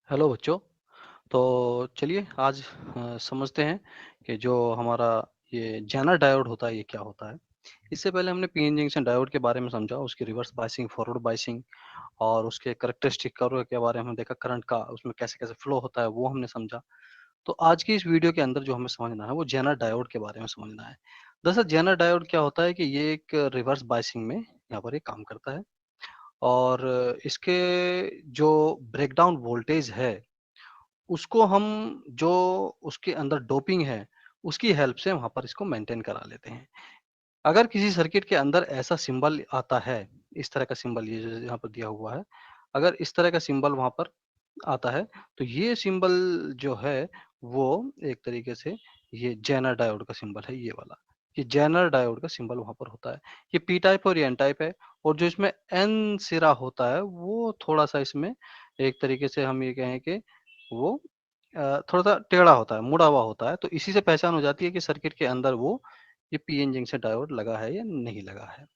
Hello बच्चों। तो चलिए आज समझते हैं कि जो हमारा ये जेनर डायोड होता है ये क्या होता है। इससे पहले हमने पीएन जंक्शन डायोड के बारे में समझा, उसकी रिवर्स बायसिंग, फॉरवर्ड बायसिंग और उसके कैरेक्टरिस्टिक कर्व के बारे में हमने देखा, करंट का उसमें कैसे-कैसे फ्लो होता है वो हमने समझा। तो आज की इस वीडियो के अंदर जो हमें समझना है वो जेनर डायोड के बारे में समझना है। दरअसल जेनर डायोड क्या होता है कि ये एक रिवर्स बायसिंग में यहाँ पर ये काम करता है और इसके जो ब्रेकडाउन वोल्टेज है उसको हम जो उसके अंदर डोपिंग है, उसकी हेल्प से वहाँ पर इसको मेंटेन करा लेते हैं। अगर किसी सर्किट के अंदर ऐसा सिंबल आता है, इस तरह का सिंबल ये जो यहाँ पर दिया हुआ है, अगर इस तरह का सिंबल वहाँ पर आता है, तो ये सिंबल जो है, वो एक तरीके से ये जेनर डायोड का सिंबल है, ये वाला। ये जेनर डायोड का सिंबल वहाँ पर होता है। ये पी टाइप और ये एन टाइप है और जो इसमें एन सिरा होता है, वो थोड़ा-सा इसमें एक तरीके से हम ये कहें कि वो थोड़ा-सा टेढ़ा होता है, मुड़ा हुआ होता है, तो इसी से पहचान हो जाती है कि सर्किट के अंदर वो ये पीएन जंक्शन डायोड लगा है या नहीं लगा है।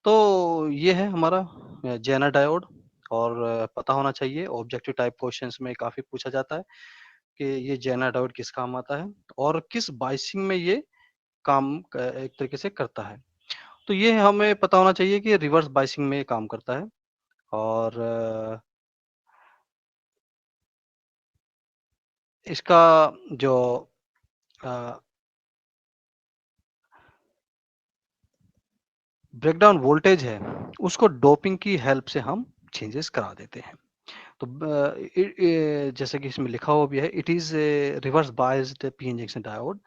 तो ये है हमारा जेनर डायोड और पता होना चाहिए, ऑब्जेक्टिव टाइप क्वेश्चंस में काफ़ी पूछा जाता है कि ये जेनर डायोड किस काम आता है और किस बायसिंग में ये काम एक तरीके से करता है। तो ये हमें पता होना चाहिए कि रिवर्स बायसिंग में ये काम करता है और इसका जो अ, ब्रेकडाउन वोल्टेज है, उसको डोपिंग की हेल्प से हम चेंजेस करा देते हैं। तो जैसे कि इसमें लिखा हुआ भी है, it is reverse biased P injection diode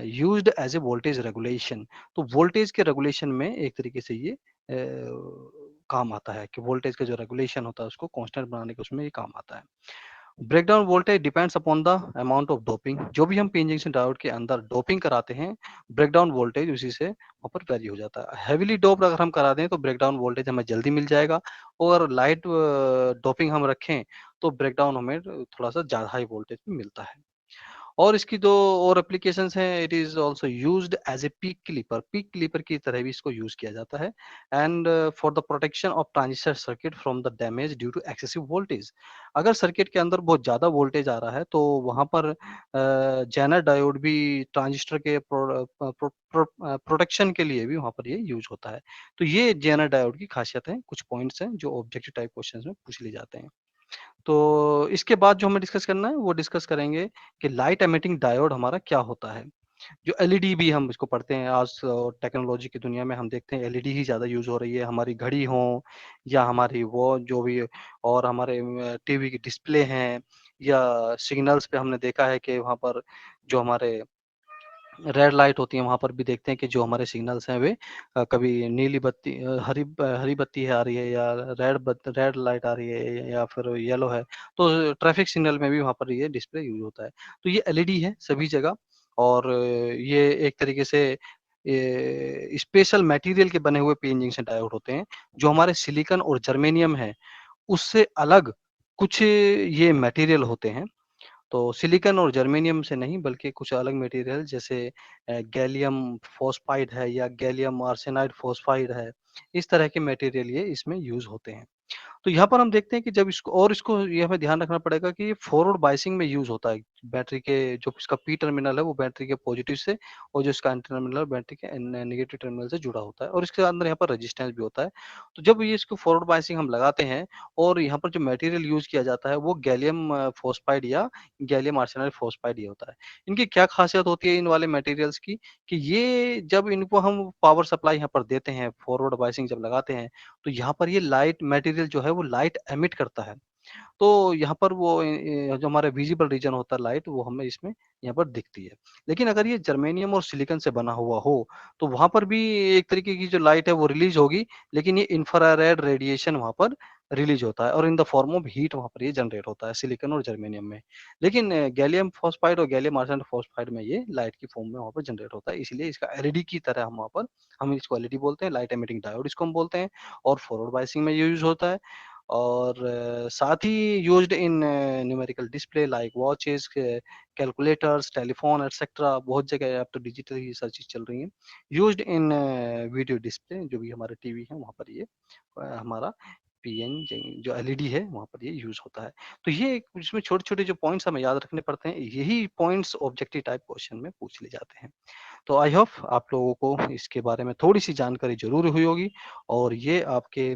used as a voltage regulation. तो वोल्टेज के रेगुलेशन में एक तरीके से ये काम आता है कि वोल्टेज का जो रेगुलेशन होता है उसको कांस्टेंट बनाने के उसमें ये काम आता है। Breakdown voltage depends upon the amount of doping. जो भी हम पी इंजेक्शन डायोड के अंदर डोपिंग कराते हैं, ब्रेकडाउन वोल्टेज उसी से वहाँ पर वैरी हो जाता है। हेवीली डोप्ड अगर हम करा दें तो ब्रेकडाउन वोल्टेज हमें जल्दी मिल जाएगा और लाइट डोपिंग हम रखें तो ब्रेकडाउन हमें थोड़ा-सा ज़्यादा हाई वोल्टेज में मिलता है। और इसकी जो और एप्लीकेशंस हैं, it is also used as a peak clipper की तरह भी इसको यूज़ किया जाता है and for the protection of transistor circuit from the damage due to excessive voltage. अगर सर्किट के अंदर बहुत ज़्यादा वोल्टेज आ रहा है तो वहाँ पर जेनर डायोड भी ट्रांजिस्टर के प्रोटेक्शन के लिए भी वहाँ पर ये यूज़ होता है। तो ये जेनर डायोड की खासियत है, कुछ पॉइंट्स हैं जो ऑब्जेक्टिव टाइप क्वेश्चंस में पूछ लिए जाते हैं। तो इसके बाद जो हमें डिस्कस करना है, वो डिस्कस करेंगे कि लाइट एमिटिंग डायोड हमारा क्या होता है? जो एलईडी भी हम इसको पढ़ते हैं आज टेक्नोलॉजी की दुनिया में हम देखते हैं एलईडी ही ज़्यादा यूज़ हो रही है। हमारी घड़ी हो या हमारी वो जो भी और हमारे टीवी की डिस्प्ले हैं या सिग्नल्स पे हमने देखा है कि वहाँ पर जो हमारे रेड लाइट होती है, वहाँ पर भी देखते हैं कि जो हमारे सिग्नल्स हैं वे कभी नीली बत्ती हरी बत्ती है आ रही है या रेड लाइट आ रही है या फिर येलो है, तो ट्रैफिक सिग्नल में भी वहाँ पर ये डिस्प्ले यूज़ होता है। तो ये एलईडी है सभी जगह और ये एक तरीके से स्पेशल मटेरियल के बने हुए पीएन जंक्शन डायोड होते हैं, जो हमारे सिलिकॉन और जर्मेनियम है, उससे अलग कुछ ये मटेरियल होते हैं। तो सिलिकॉन और जर्मेनियम से नहीं बल्कि कुछ अलग मटेरियल जैसे गैलियम फ़ॉस्फ़ाइड है या गैलियम आर्सेनाइड फ़ॉस्फ़ाइड है, इस तरह के मटेरियल ये इसमें यूज़ होते हैं। तो यहाँ पर हम देखते हैं कि जब इसको ये हमें ध्यान रखना पड़ेगा कि ये फॉरवर्ड बायसिंग में यूज़ होता है। बैटरी के जो इसका पी टर्मिनल है वो बैटरी के पॉजिटिव से और जो इसका एन टर्मिनल बैटरी के नेगेटिव टर्मिनल से जुड़ा होता है और इसके अंदर यहाँ पर रेजिस्टेंस भी होता है। तो जब ये इसको फॉरवर्ड बायसिंग हम लगाते हैं और यहाँ पर जो मटेरियल यूज़ किया जाता है वो गैलियम फ़ॉस्फ़ाइड या गैलियम आर्सेनाइड फ़ॉस्फ़ाइड ये होता है। इनकी क्या ख़ासियत होती है इन वाले मटेरियल्स की कि ये जब इनको हम पावर सप्लाई यहाँ पर देते हैं, फॉरवर्ड बायसिंग जब लगाते हैं तो यहाँ पर ये लाइट मटेरियल जो है वो लाइट एमिट करता है। तो यहाँ पर वो जो हमारा विज़िबल रीजन होता है लाइट वो हमें इसमें यहाँ पर दिखती है। लेकिन अगर ये जर्मेनियम और सिलिकॉन से बना हुआ हो, तो वहाँ पर भी एक तरीके की जो लाइट है वो रिलीज़ होगी, लेकिन ये इंफ्रारेड रेडिएशन वहाँ पर रिलीज़ होता है और in the form of heat वहाँ पर ये जनरेट होता है सिलिकॉन और जर्मेनियम में। लेकिन गैलियम फ़ॉस्फ़ाइड और गैलियम आर्सेनाइड फ़ॉस्फ़ाइड में ये लाइट की फॉर्म में वहाँ पर जनरेट होता है। इसलिए इसका एलईडी की तरह हम वहाँ पर हम इसको एलईडी बोलते हैं, लाइट एमिटिंग डायोड इसको हम बोलते हैं और फॉरवर्ड बायसिंग में ये यूज़ होता है। और साथ ही used in numerical display like watches, calculators, telephone etcetera बहुत जगह अब तो डिजिटल ही सारी चीज़ चल रही हैं। यूज्ड इन वीडियो डिस्प्ले जो भी हमारे टीवी हैं वहाँ पर ये हमारा पीएन जो एलईडी है वहाँ पर ये यूज़ होता है। तो ये इसमें छोटे-छोटे जो पॉइंट्स हमें याद रखने पड़ते हैं, यही पॉइंट्स ऑब्जेक्टिव टाइप क्वेश्चन में पूछ लिए जाते हैं। तो आई होप आप लोगों को इसके बारे में थोड़ी-सी जानकारी ज़रूर हुई होगी और ये आपके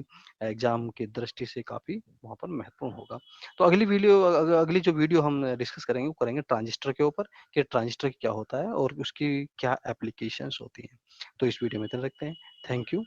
एग्ज़ाम की दृष्टि से काफ़ी वहाँ पर महत्वपूर्ण होगा। तो अगली जो वीडियो हम डिस्कस करेंगे, वो करेंगे ट्रांजिस्टर के ऊपर कि ट्रांजिस्टर क्या होता है और उसकी क्या एप्लीकेशंस होती हैं। तो इस वीडियो में इतना रखते हैं। Thank you.